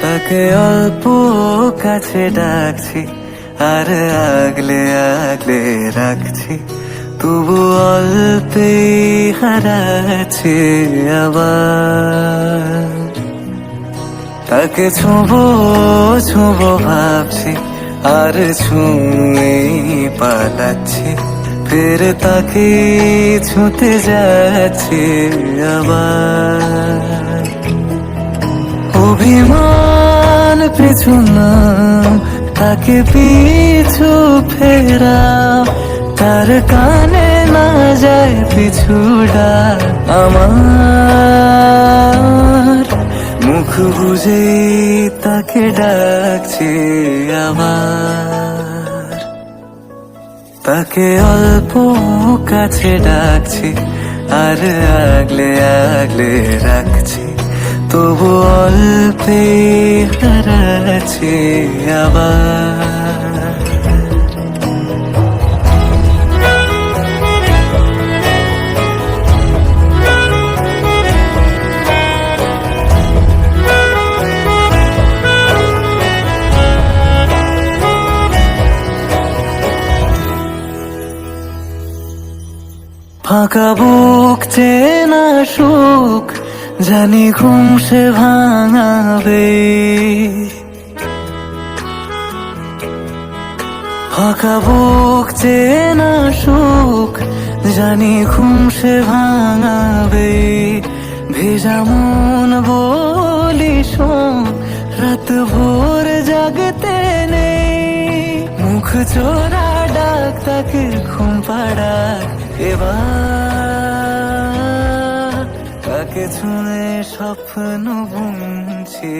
তাকে অল্প কাছে ডাকছি, আর আগলে আগলে রাখছি, তবু অল্পে হারাচ্ছি আবার। তাকে ছোঁবো ছোঁবো ভাবছি, আর ছুঁয়ে পালাচ্ছি, ফের তাকে ছুঁতে যাচ্ছি আবার। অভিমান পিছু না, তাকে পিছু ফেরা, তার কানে না যায় পিছুডা আমার। মুখ বুঝে তাকে ডাকছি আবার। তাকে অল্প কাছে ডাকছি, আর আগলে আগলে রাখছি, তবু অল্পে হারাচ্ছি আবার। ফাঁকা বুক চেনা সুখ, জানি ঘুম সে ভাঙাবে। ফাঁকা বুক চেনা সুখ, জানি ঘুম সে ভাঙাবে। ভেজা মন বলি শোন, রাত ভোর জাগতে নেই। মুখ চোরা ডাক তাকে ঘুম পাড়াক এবার। তাকে ছুঁয়ে স্বপ্ন বুনছি।